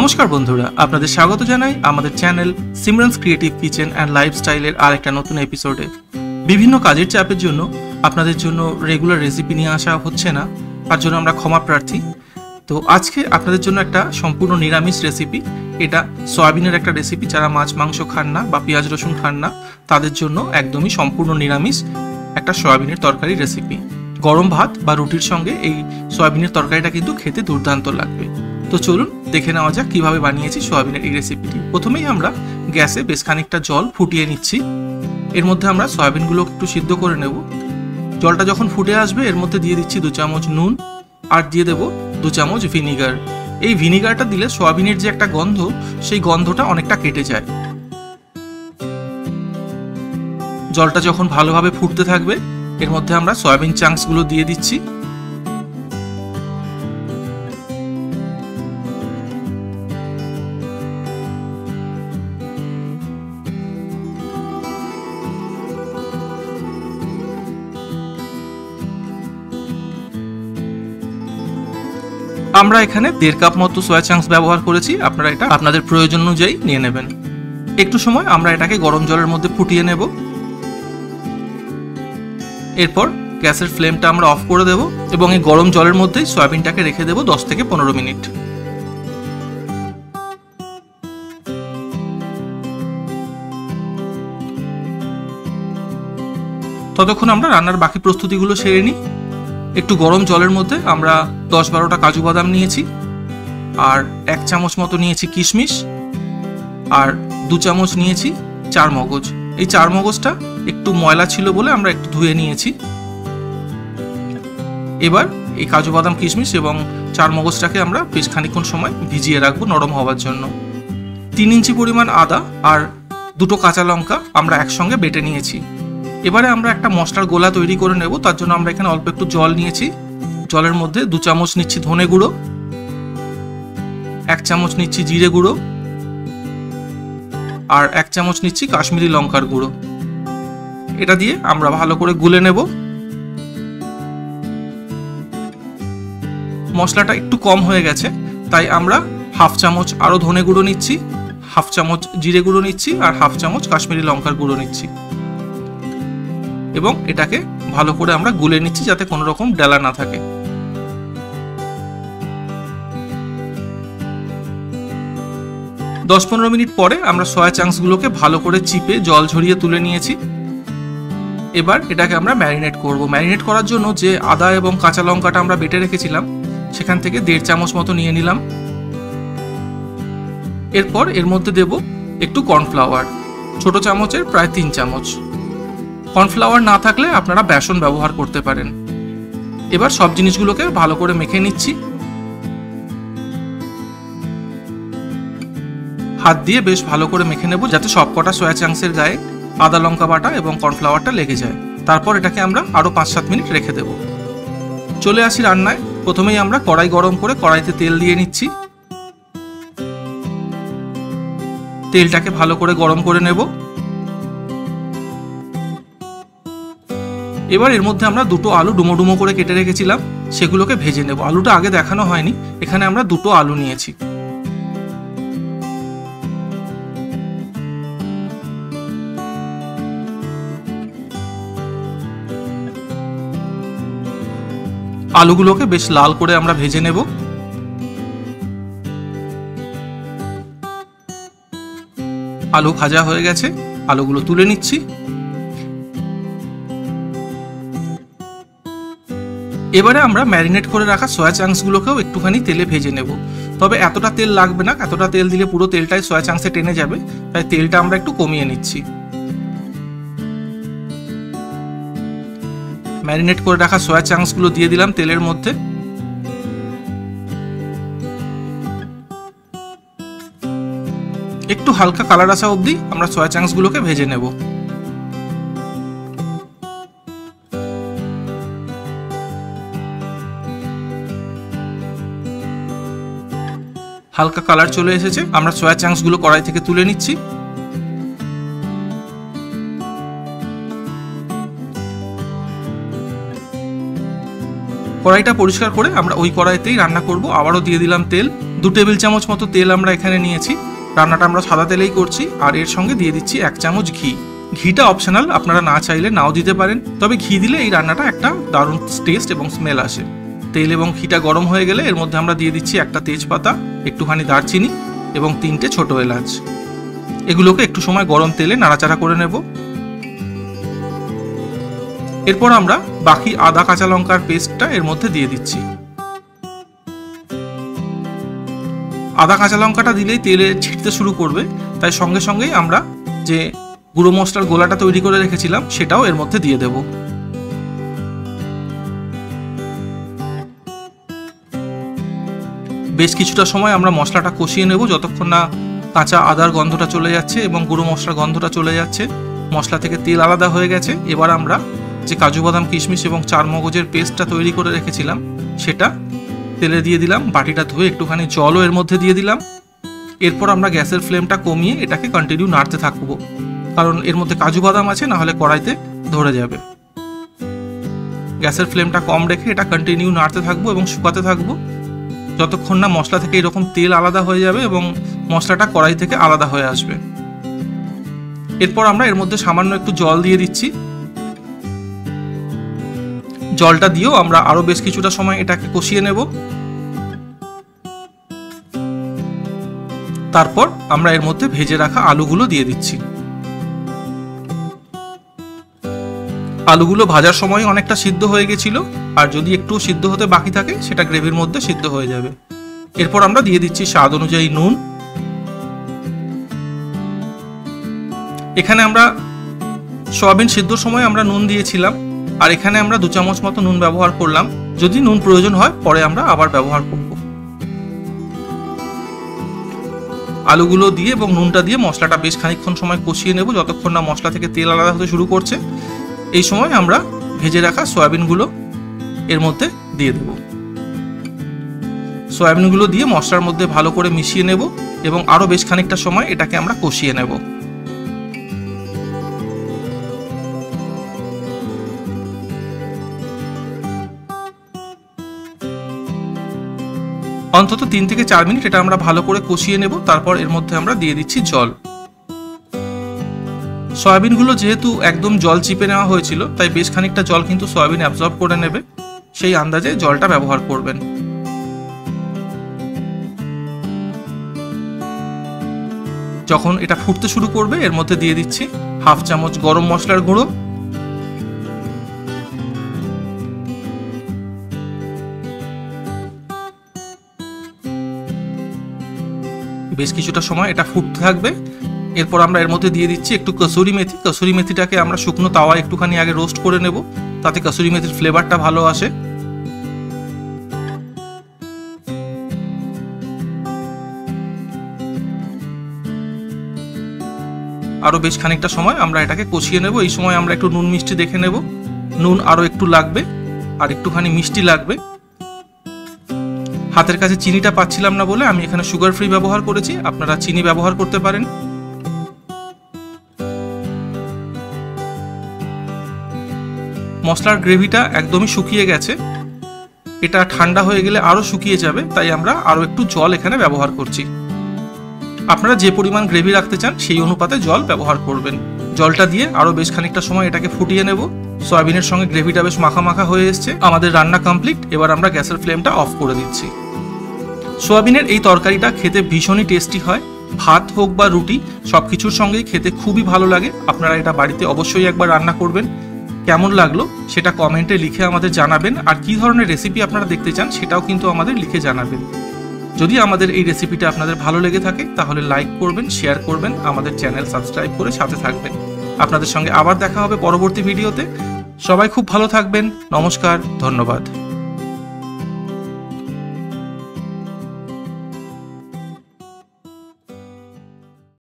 নমস্কার বন্ধুরা, আপনাদের স্বাগত জানাই আমাদের চ্যানেল সিমরানস ক্রিয়েটিভ কিচেন অ্যান্ড লাইফস্টাইলের আরেকটা নতুন এপিসোডে। বিভিন্ন কাজের চাপের জন্য আপনাদের জন্য রেগুলার রেসিপি নিয়ে আসা হচ্ছে না, তার জন্য আমরা ক্ষমা প্রার্থী। তো আজকে আপনাদের জন্য একটা সম্পূর্ণ নিরামিষ রেসিপি। এটা সয়াবিনের একটা রেসিপি। যারা মাছ মাংস খান না বা পেঁয়াজ রসুন খান না তাদের জন্য একদমই সম্পূর্ণ নিরামিষ একটা সয়াবিনের তরকারি রেসিপি। গরম ভাত বা রুটির সঙ্গে এই সয়াবিনের তরকারিটা কিন্তু খেতে দুর্দান্ত লাগবে। তো চলুন দেখে নেওয়া যাক কীভাবে বানিয়েছি সয়াবিনের এই রেসিপিটি। প্রথমেই আমরা গ্যাসে বেশ খানিকটা জল ফুটিয়ে নিচ্ছি। এর মধ্যে আমরা সয়াবিনগুলোকে একটু সিদ্ধ করে নেব। জলটা যখন ফুটে আসবে এর মধ্যে দিয়ে দিচ্ছি 2 চামচ নুন আর দিয়ে দেব 2 চামচ ভিনিগার। এই ভিনিগারটা দিলে সয়াবিনের যে একটা গন্ধ, সেই গন্ধটা অনেকটা কেটে যায়। জলটা যখন ভালোভাবে ফুটতে থাকবে এর মধ্যে আমরা সয়াবিন চাঙ্কসগুলো দিয়ে দিচ্ছি। আমরা এখানে 1.5 কাপ মতো সয়া চাঙ্কস ব্যবহার করেছি। আপনারা এটা আপনাদের প্রয়োজন অনুযায়ী নিয়ে নেবেন। একটু সময় আমরা এটাকে গরম জলের মধ্যে ফুটিয়ে নেব। এরপর গ্যাসের ফ্লেমটা আমরা অফ করে দেব এবং এই গরম জলের মধ্যেই সয়াবিনটাকে রেখে দেব 10 থেকে 15 মিনিট। ততক্ষণ আমরা রান্নার বাকি প্রস্তুতিগুলো সেরে নিই। একটু গরম জলের মধ্যে আমরা 10-12টা কাজু বাদাম নিয়েছি, আর 1 চামচ মতো নিয়েছি কিশমিশ, আর 2 চামচ নিয়েছি চার মগজ। এই চার মগজটা একটু ময়লা ছিল বলে আমরা একটু ধুয়ে নিয়েছি। এবার এই কাজু বাদাম কিশমিশ এবং চার মগজটাকে আমরা বেশ খানিকক্ষণ সময় ভিজিয়ে রাখবো নরম হওয়ার জন্য। 3 ইঞ্চি পরিমাণ আদা আর 2টো কাঁচা লঙ্কা আমরা একসঙ্গে বেটে নিয়েছি। এবারে আমরা একটা মশলার গোলা তৈরি করে নেব। তার জন্য আমরা এখানে অল্প একটু জল নিয়েছি। জলের মধ্যে 2 চামচ নিচ্ছি ধনে গুঁড়ো, 1 চামচ নিচ্ছি জিরে গুঁড়ো, আর 1 চামচ নিচ্ছি কাশ্মীরি লঙ্কার গুঁড়ো। এটা দিয়ে আমরা ভালো করে গুলে নেব। মশলাটা একটু কম হয়ে গেছে, তাই আমরা 1/2 চামচ আরও ধনে গুঁড়ো নিচ্ছি, 1/2 চামচ জিরে গুঁড়ো নিচ্ছি, আর 1/2 চামচ কাশ্মীরি লঙ্কার গুঁড়ো নিচ্ছি এবং এটাকে ভালো করে আমরা গুলে নিচ্ছি যাতে কোনো রকম ডালা না থাকে। দশ 15 মিনিট পরে আমরা সয়া চাঙ্কসগুলোকে ভালো করে চিপে জল ঝরিয়ে তুলে নিয়েছি। এবার এটাকে আমরা ম্যারিনেট করব। ম্যারিনেট করার জন্য যে আদা এবং কাঁচা লঙ্কাটা আমরা বেটে রেখেছিলাম সেখান থেকে 1.5 চামচ মতো নিয়ে নিলাম। এরপর এর মধ্যে দেব একটু কর্নফ্লাওয়ার, ছোট চামচের প্রায় 3 চামচ। কর্নফ্লাওয়ার না থাকলে আপনারা বেসন ব্যবহার করতে পারেন। এবার সব জিনিসগুলোকে ভালো করে মেখে নিচ্ছি। হাত দিয়ে বেশ ভালো করে মেখে নেব যাতে সবকটা সয়া চাঙ্কসের গায়ে আদা লঙ্কা বাটা এবং কর্নফ্লাওয়ারটা লেগে যায়। তারপর এটাকে আমরা আরও 5-7 মিনিট রেখে দেব। চলে আসি রান্নায়। প্রথমেই আমরা কড়াই গরম করে কড়াইতে তেল দিয়ে নিচ্ছি। তেলটাকে ভালো করে গরম করে নেব। এবার এর মধ্যে আমরা 2টো আলু ডুমো ডুমো করে কেটে রেখেছিলাম, সেগুলোকে ভেজে নেব। আলুটা আগে দেখানো হয়নি, এখানে আমরা 2টো আলু নিয়েছি। আলুগুলোকে বেশ লাল করে আমরা ভেজে নেব। আলু ভাজা হয়ে গেছে, আলুগুলো তুলে নিচ্ছি। এবারে আমরা ম্যারিনেট করে রাখা সয়া চাঙ্কসগুলোকেও একটুখানি তেলে ভেজে নেব। তবে এতটা তেল লাগবে না, এতটা তেল দিলে পুরো তেলটাই সয়া চাঙ্কসে টেনে যাবে, তাই তেলটা আমরা একটু কমিয়ে নিচ্ছি। ম্যারিনেট করে রাখা সয়া চাঙ্কসগুলো দিয়ে দিলাম তেলের মধ্যে। একটু হালকা কালার আসা অবধি আমরা সয়া চাঙ্কসগুলোকে ভেজে নেব। হালকা কালার চলে এসেছে, আমরা সয়া চাঙ্কসগুলো কড়াই থেকে তুলে নিচ্ছি। কড়াইটা পরিষ্কার করে আমরা ওই কড়াইতেই রান্না করব। আবারও দিয়ে দিলাম তেল, 2 টেবিল চামচ মতো তেল আমরা এখানে নিয়েছি। রান্নাটা আমরা সাদা তেলেই করছি। আর এর সঙ্গে দিয়ে দিচ্ছি 1 চামচ ঘি। ঘিটা অপশনাল, আপনারা না চাইলে নাও দিতে পারেন, তবে ঘি দিলে এই রান্নাটা একটা দারুণ টেস্ট এবং স্মেল আসে। তেল এবং ঘিটা গরম হয়ে গেলে এর মধ্যে আমরা দিয়ে দিচ্ছি একটা তেজপাতা, একটুখানি দারচিনি এবং 3টে ছোট এলাচ। এগুলোকে একটু সময় গরম তেলে নাড়াচাড়া করে নেব। এরপর আমরা বাকি আদা কাঁচা লঙ্কার পেস্টটা এর মধ্যে দিয়ে দিচ্ছি। আদা কাঁচা লঙ্কাটা দিলেই তেলে ছিটতে শুরু করবে, তাই সঙ্গে সঙ্গেই আমরা যে গুঁড়ো মশলার গোলাটা তৈরি করে রেখেছিলাম সেটাও এর মধ্যে দিয়ে দেব। বেশ কিছুটা সময় আমরা মশলাটা কষিয়ে নেব, যতক্ষণ না কাঁচা আদার গন্ধটা চলে যাচ্ছে এবং গুঁড়ো মশলার গন্ধটা চলে যাচ্ছে, মশলা থেকে তেল আলাদা হয়ে গেছে। এবার আমরা যে কাজু বাদাম কিশমিশ এবং চারমগজের পেস্টটা তৈরি করে রেখেছিলাম সেটা তেলে দিয়ে দিলাম। বাটিটা ধুয়ে একটুখানি জলও এর মধ্যে দিয়ে দিলাম। এরপর আমরা গ্যাসের ফ্লেমটা কমিয়ে এটাকে কন্টিনিউ নাড়তে থাকবো, কারণ এর মধ্যে কাজু বাদাম আছে, না হলে কড়াইতে ধরে যাবে। গ্যাসের ফ্লেমটা কম রেখে এটা কন্টিনিউ নাড়তে থাকবো এবং শুকাতে থাকবো যতক্ষণ না মশলা থেকে এরকম তেল আলাদা হয়ে যাবে এবং মশলাটা কড়াই থেকে আলাদা হয়ে আসবে। এরপর আমরা এর মধ্যে সামান্য একটু জল দিয়ে দিচ্ছি। জলটা দিয়েও আমরা আরো বেশ কিছুটা সময় এটাকে কষিয়ে নেব। তারপর আমরা এর মধ্যে ভেজে রাখা আলুগুলো দিয়ে দিচ্ছি। আলুগুলো ভাজার সময় অনেকটা সিদ্ধ হয়ে গেছিল, আর যদি একটু সিদ্ধ হতে বাকি থাকে সেটা গ্রেভির মধ্যে সিদ্ধ হয়ে যাবে। এরপর আমরা দিয়ে দিচ্ছি স্বাদ অনুযায়ী নুন। এখানে আমরা সয়াবিন সিদ্ধর সময় আমরা নুন দিয়েছিলাম, আর এখানে আমরা 2 চামচ মতো নুন ব্যবহার করলাম। যদি নুন প্রয়োজন হয় পরে আমরা আবার ব্যবহার করব। আলুগুলো দিয়ে এবং নুনটা দিয়ে মশলাটা বেশ খানিকক্ষণ সময় কষিয়ে নেব, যতক্ষণ না মশলা থেকে তেল আলাদা হতে শুরু করছে। এই সময় আমরা ভেজে রাখা সয়াবিনগুলো এর মধ্যে দিয়ে দেব। সয়াবিনগুলো দিয়ে মশলার মধ্যে ভালো করে মিশিয়ে নেব এবং আরো বেশ খানিকটা সময় এটাকে আমরা কষিয়ে নেব। অন্তত 3 থেকে 4 মিনিট এটা আমরা ভালো করে কষিয়ে নেব। তারপর এর মধ্যে আমরা দিয়ে দিচ্ছি জল। সয়াবিনগুলো যেহেতু একদম জল চিপে নেওয়া হয়েছিল, তাই বেশ খানিকটা জল কিন্তু সয়াবিন অ্যাবজর্ব করে নেবে, সেই আন্দাজে জলটা ব্যবহার করবেন। যখন এটা ফুটতে শুরু করবে এর মধ্যে দিয়ে দিচ্ছি 1/2 চামচ গরম মশলার গুঁড়ো, বেশ কিছুটা সময় এটা ফুটতে থাকবে। এরপর আমরা এর মধ্যে দিয়ে দিচ্ছি একটু কসুরি মেথি। কসুরি মেথিটাকে আমরা শুকনো তাওয়ায় একটুখানি আগে রোস্ট করে নেব, তাতে কসুরি মেথির ফ্লেভারটা ভালো আসে। আরো বেশ খানিকটা সময় আমরা এটাকে কষিয়ে নেব। এই সময় আমরা একটু নুন মিষ্টি দেখে নেব, নুন আরো একটু লাগবে আর একটুখানি মিষ্টি লাগবে। হাতের কাছে চিনিটা পাচ্ছিলাম না বলে আমি এখানে সুগার ফ্রি ব্যবহার করেছি, আপনারা চিনি ব্যবহার করতে পারেন। মশলার গ্রেভিটা একদমই শুকিয়ে গেছে, এটা ঠান্ডা হয়ে গেলে আরো শুকিয়ে যাবে, তাই আমরা আরো একটু জল এখানে ব্যবহার করছি। আপনারা যে পরিমাণ গ্রেভি রাখতে চান সেই অনুপাতে জল ব্যবহার করবেন। জলটা দিয়ে আরো বেশ খানিকটা সময় এটাকে ফুটিয়ে নেব। সয়াবিনের সঙ্গে গ্রেভিটা বেশ মাখা মাখা হয়ে এসছে। আমাদের রান্না কমপ্লিট। এবার আমরা গ্যাসের ফ্লেমটা অফ করে দিচ্ছি। সয়াবিনের এই তরকারিটা খেতে ভীষণই টেস্টি হয়। ভাত হোক বা রুটি সবকিছুর সঙ্গেই খেতে খুবই ভালো লাগে। আপনারা এটা বাড়িতে অবশ্যই একবার রান্না করবেন। কেমন লাগলো সেটা কমেন্টে লিখে আমাদের জানাবেন, আর কি ধরনের রেসিপি আপনারা দেখতে চান সেটাও কিন্তু আমাদের লিখে জানাবেন। যদি আমাদের এই রেসিপিটা আপনাদের ভালো লেগে থাকে তাহলে লাইক করবেন, শেয়ার করবেন, আমাদের চ্যানেল সাবস্ক্রাইব করে সাথে থাকবেন। আপনাদের সঙ্গে আবার দেখা হবে পরবর্তী ভিডিওতে। সবাই খুব ভালো থাকবেন। নমস্কার, ধন্যবাদ।